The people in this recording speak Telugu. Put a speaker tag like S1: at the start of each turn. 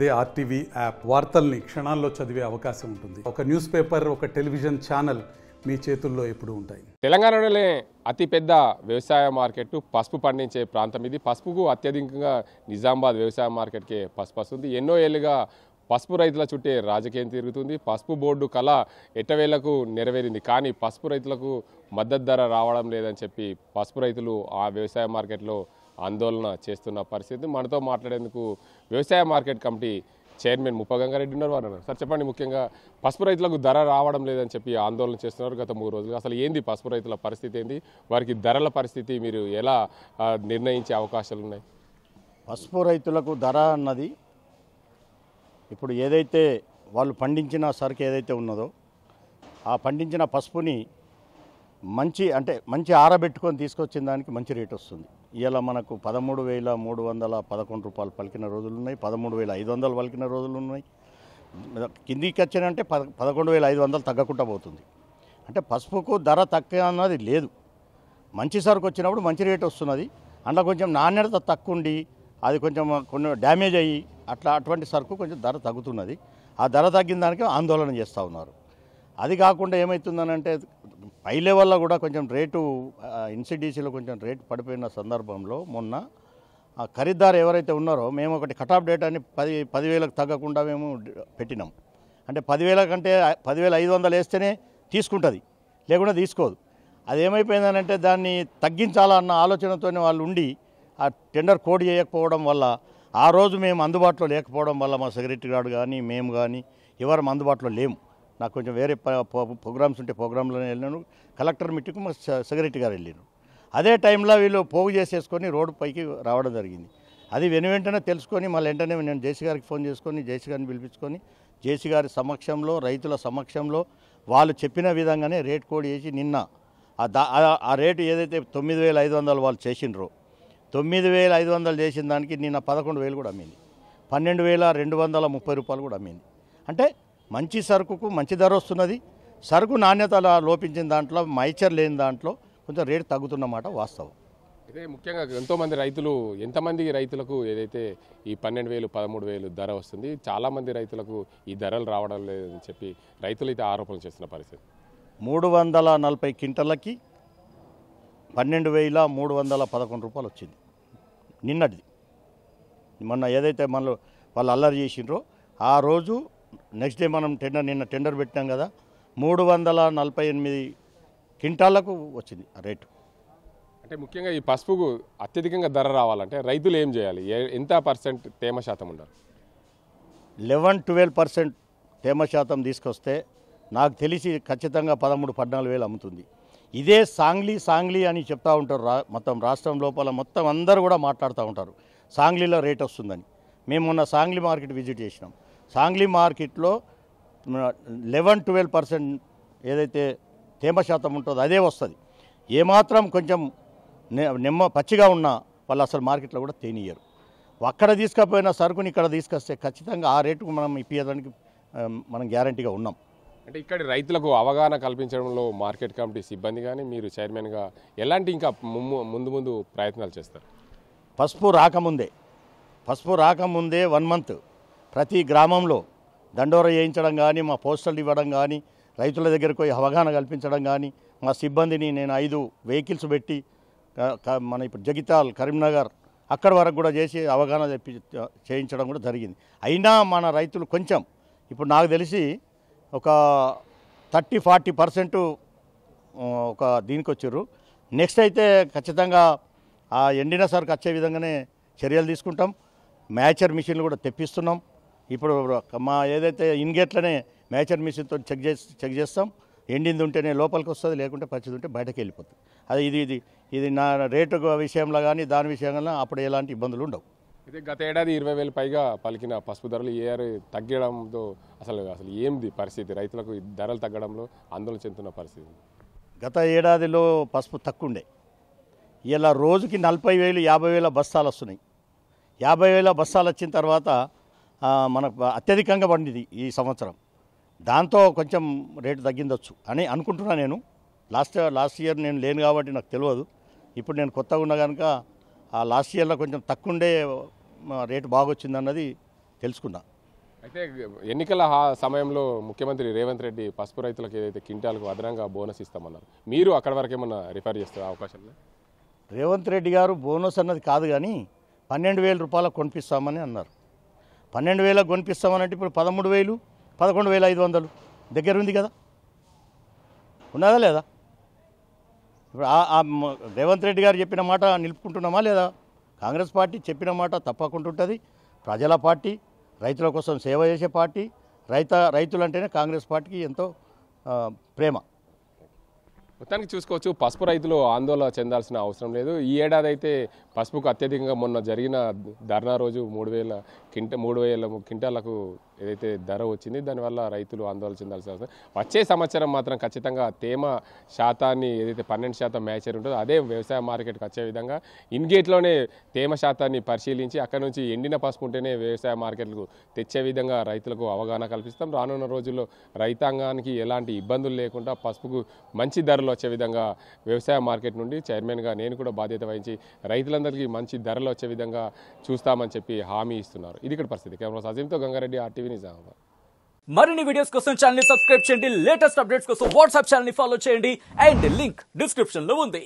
S1: అదే ఆర్టీవీ యాప్ వార్తల్ని క్షణాల్లో చదివే అవకాశం ఉంటుంది. ఒక న్యూస్ పేపర్, ఒక టెలివిజన్ ఛానల్ మీ చేతుల్లో ఎప్పుడూ ఉంటాయి.
S2: తెలంగాణలోనే అతిపెద్ద వ్యవసాయ మార్కెట్ పసుపు పండించే ప్రాంతం ఇది. పసుపుకు అత్యధికంగా నిజామాబాద్ వ్యవసాయ మార్కెట్కే పసుపు వస్తుంది. ఎన్నో ఏళ్ళుగా పసుపు రైతుల చుట్టే రాజకీయం తిరుగుతుంది. పసుపు బోర్డు కళ ఎట్టవేళ్లకు నెరవేరింది. కానీ పసుపు రైతులకు మద్దతు ధర రావడం లేదని చెప్పి పసుపు రైతులు ఆ వ్యవసాయ మార్కెట్లో ఆందోళన చేస్తున్న పరిస్థితి. మనతో మాట్లాడేందుకు వ్యవసాయ మార్కెట్ కమిటీ చైర్మన్ ముప్పగంగారెడ్డి ఉన్నారు. వారు సార్ చెప్పండి, ముఖ్యంగా పసుపు రైతులకు ధర రావడం లేదని చెప్పి ఆందోళన చేస్తున్నారు గత 3 రోజులుగా. అసలు ఏంది పసుపు రైతుల పరిస్థితి, ఏంది వారికి ధరల పరిస్థితి, మీరు ఎలా నిర్ణయించే అవకాశాలు ఉన్నాయి?
S3: పసుపు రైతులకు ధర అన్నది ఇప్పుడు ఏదైతే వాళ్ళు పండించిన సరుకు ఏదైతే ఉన్నదో ఆ పండించిన పసుపుని మంచి ఆరబెట్టుకొని తీసుకొచ్చిన దానికి మంచి రేటు వస్తుంది. ఇవాళ మనకు 13,311 రూపాయలు పలికిన రోజులు ఉన్నాయి, 13,500 పలికిన రోజులు ఉన్నాయి. కిందికి వచ్చానంటే 11,500 తగ్గకుండా పోతుంది. అంటే పసుపుకు ధర తక్కువ అన్నది లేదు. మంచి సరుకు వచ్చినప్పుడు మంచి రేటు వస్తున్నది. అందులో కొంచెం నాణ్యత తక్కువ ఉండి అది కొంచెం కొన్ని డ్యామేజ్ అయ్యి అటువంటి సరుకు కొంచెం ధర తగ్గుతున్నది. ఆ ధర తగ్గిన దానికి ఆందోళన చేస్తూ ఉన్నారు. అది కాకుండా ఏమవుతుందనంటే పై లెవెల్లో కూడా కొంచెం రేటు ఇన్సిడీసీలో కొంచెం రేటు పడిపోయిన సందర్భంలో మొన్న ఖరీదారు ఎవరైతే ఉన్నారో మేము ఒకటి కటాఫ్ డేట్ అని 10,000కు తగ్గకుండా మేము పెట్టినాం. అంటే 10,000 కంటే 10,500 వేస్తేనే తీసుకుంటుంది, లేకుండా తీసుకోదు. అది ఏమైపోయిందనంటే దాన్ని తగ్గించాలన్న ఆలోచనతోనే వాళ్ళు ఉండి ఆ టెండర్ కోడ్ చేయకపోవడం వల్ల ఆ రోజు మేము అందుబాటులో లేకపోవడం వల్ల మా సెక్రటరీ గారు కానీ మేము కానీ ఎవరు అందుబాటులో లేము. నాకు కొంచెం వేరే ప్రోగ్రామ్స్ ఉంటే ప్రోగ్రాంలోనే వెళ్ళాను. కలెక్టర్ మీటింగ్కు మా సెక్రటరీ గారు వెళ్ళారు. అదే టైంలో వీళ్ళు పోగు చేసేసుకొని రోడ్డు పైకి రావడం జరిగింది. అది వెంటనే తెలుసుకొని మళ్ళీ వెంటనే నేను జేసీ గారికి ఫోన్ చేసుకొని జేసీ గారిని పిలిపించుకొని జేసీ గారి సమక్షంలో రైతుల సమక్షంలో వాళ్ళు చెప్పిన విధంగానే రేట్ కోడ్ చేసి నిన్న ఆ రేటు ఏదైతే 9,500 వాళ్ళు చేసినరో 9,500 చేసిన దానికి నిన్న 11,000 కూడా అమ్మింది. 12,230 రూపాయలు కూడా అమ్మింది. అంటే మంచి సరుకుకు మంచి ధర వస్తున్నది. సరుకు నాణ్యత లోపించిన దాంట్లో మైచర్ లేని దాంట్లో కొంచెం రేటు తగ్గుతున్నమాట వాస్తవం.
S2: ఇదే ముఖ్యంగా ఎంతమంది రైతులకు ఏదైతే ఈ 12,000 13,000 ధర వస్తుంది, చాలామంది రైతులకు ఈ ధరలు రావడం లేదని చెప్పి రైతులు అయితే ఆరోపణలు చేస్తున్న పరిస్థితి.
S3: 340 క్వింటళ్ళకి 12,311 రూపాయలు వచ్చింది నిన్నటిది. మొన్న ఏదైతే వాళ్ళు అల్లరి చేసిండ్రో ఆ రోజు నెక్స్ట్ డే మనం నిన్న టెండర్ పెట్టాం కదా, 348 క్వింటాళ్లకు వచ్చింది ఆ రేటు.
S2: అంటే ముఖ్యంగా ఈ పసుపుకు అత్యధికంగా ధర రావాలంటే రైతులు ఏం చేయాలి? ఎంత పర్సెంట్ తేమ శాతం ఉండాలి?
S3: 11-12% తేమ శాతం తీసుకొస్తే నాకు తెలిసి ఖచ్చితంగా 13,000-14,000 అమ్ముతుంది. ఇదే సాంగ్లీ అని చెప్తూ ఉంటారు. మొత్తం రాష్ట్రం లోపల మొత్తం అందరూ కూడా మాట్లాడుతూ ఉంటారు సాంగ్లీలో రేట్ వస్తుందని. మేము మొన్న సాంగ్లీ మార్కెట్ విజిట్ చేసినాం. సాంగ్లీ మార్కెట్లో 11-12% ఏదైతే తేమ శాతం ఉంటుందో అదే వస్తుంది. ఏమాత్రం కొంచెం పచ్చిగా ఉన్నా వాళ్ళు అసలు మార్కెట్లో కూడా తేనియరు. అక్కడ తీసుకపోయిన సరుకుని ఇక్కడ తీసుకొస్తే ఖచ్చితంగా ఆ రేటుకు మనం ఇప్పించడానికి మనం గ్యారంటీగా ఉన్నాం.
S2: అంటే ఇక్కడ రైతులకు అవగాహన కల్పించడంలో మార్కెట్ కమిటీ సిబ్బంది కానీ మీరు చైర్మన్గా ఎలాంటి ఇంకా ముందు ప్రయత్నాలు చేస్తారు?
S3: పసుపు రాకముందే 1 మంత్ ప్రతి గ్రామంలో దండోర చేయించడం కానీ, మా పోస్టర్లు ఇవ్వడం కానీ, రైతుల దగ్గరకు పోయి అవగాహన కల్పించడం కానీ, మా సిబ్బందిని నేను 5 వెహికల్స్ పెట్టి మన ఇప్పుడు జగిత్యాల, కరీంనగర్ అక్కడి వరకు కూడా చేసి అవగాహన చేయించడం కూడా జరిగింది. అయినా మన రైతులు కొంచెం ఇప్పుడు నాకు తెలిసి ఒక 30-40% ఒక దీనికి వచ్చారు. నెక్స్ట్ అయితే ఖచ్చితంగా ఆ ఎండిన సరుకు వచ్చే విధంగానే చర్యలు తీసుకుంటాం. మ్యాచర్ మిషన్లు కూడా తెప్పిస్తున్నాం. ఇప్పుడు మా ఏదైతే ఇన్గేట్లనే మ్యాచర్ మిషన్తో చెక్ చేస్తాం. ఎండింది ఉంటేనే లోపలికి వస్తుంది, లేకుంటే పచ్చిది ఉంటే బయటకు వెళ్ళిపోతుంది. అది ఇది నా రేటు విషయంలో కానీ దాని విషయంలో అప్పుడు ఎలాంటి ఇబ్బందులు ఉండవు.
S2: అయితే గత ఏడాది 20,000 పైగా పలికిన పసుపు ధరలు తగ్గడంతో అసలు ఏంది పరిస్థితి? రైతులకు ధరలు తగ్గడంలో ఆందోళన చెందుతున్న పరిస్థితి.
S3: గత ఏడాదిలో పసుపు తక్కువ ఉండే, ఇలా రోజుకి 40,000 50,000 బస్తాలు వస్తున్నాయి. 50,000 బస్తాలు వచ్చిన తర్వాత మనకు అత్యధికంగా పండింది ఈ సంవత్సరం. దాంతో కొంచెం రేటు తగ్గిందొచ్చు అని అనుకుంటున్నా నేను. లాస్ట్ ఇయర్ నేను లేను కాబట్టి నాకు తెలియదు. ఇప్పుడు నేను కొత్తగా ఉన్నా కనుక ఆ లాస్ట్ ఇయర్లో కొంచెం తక్కువ ఉండే రేటు బాగా వచ్చిందన్నది తెలుసుకున్నా.
S2: అయితే ఎన్నికల సమయంలో ముఖ్యమంత్రి రేవంత్ రెడ్డి పసుపు రైతులకు ఏదైతే క్వింటాలకు అదనంగా బోనస్ ఇస్తామన్నారు, మీరు అక్కడ వరకు ఏమన్నా రిఫర్ చేస్తే అవకాశం లేదు?
S3: రేవంత్ రెడ్డి గారు బోనస్ అన్నది కాదు కానీ 12,000 రూపాయలకు కొనిపిస్తామని అన్నారు. 12,000 కొనిపిస్తామనంటే ఇప్పుడు 13,000, 11,500 దగ్గర ఉంది కదా, ఉన్నదా లేదా? ఇప్పుడు రేవంత్ రెడ్డి గారు చెప్పిన మాట నిలుపుకుంటున్నామా లేదా? కాంగ్రెస్ పార్టీ చెప్పిన మాట తప్పకుంటుంటుంది. ప్రజల పార్టీ, రైతుల కోసం సేవ చేసే పార్టీ. రైతులంటేనే కాంగ్రెస్ పార్టీకి ఎంతో ప్రేమ.
S2: మొత్తానికి చూసుకోవచ్చు, పసుపు రైతులు ఆందోళన చెందాల్సిన అవసరం లేదు. ఈ ఏడాది అయితే పసుపుకు అత్యధికంగా మొన్న జరిగిన ధర్నా రోజు 3,000 క్వింటాలకు ఏదైతే ధర వచ్చింది, దానివల్ల రైతులు ఆందోళన చెందాల్సిన అవసరం. వచ్చే సంవత్సరం మాత్రం ఖచ్చితంగా తేమ శాతాన్ని ఏదైతే 12% మ్యాచర్ ఉంటుందో అదే వ్యవసాయ మార్కెట్కి వచ్చే విధంగా ఇన్గేట్లోనే తేమ శాతాన్ని పరిశీలించి అక్కడ నుంచి ఎండిన పసుపు ఉంటేనే వ్యవసాయ మార్కెట్లకు తెచ్చే విధంగా రైతులకు అవగాహన కల్పిస్తాం. రానున్న రోజుల్లో రైతాంగానికి ఎలాంటి ఇబ్బందులు లేకుండా పసుపుకు మంచి ధరలు వచ్చే విధంగా వ్యవసాయ మార్కెట్ నుండి చైర్మన్గా నేను కూడా బాధ్యత వహించి రైతులందరికీ మంచి ధరలు వచ్చే విధంగా చూస్తామని చెప్పి హామీ ఇస్తున్నారు. ఇది ఇక్కడ పరిస్థితి. కెమెరా అజీంతో గంగారెడ్డి, RTV నిజామాబాద్.
S4: మరిన్ని వీడియోస్ కోసం ఛానల్ ని సబ్స్క్రైబ్ చేయండి. లేటెస్ట్ అప్డేట్స్ కోసం వాట్సాప్ ఛానల్ ని ఫాలో చేయండి. అండ్ లింక్ డిస్క్రిప్షన్ లో ఉంది.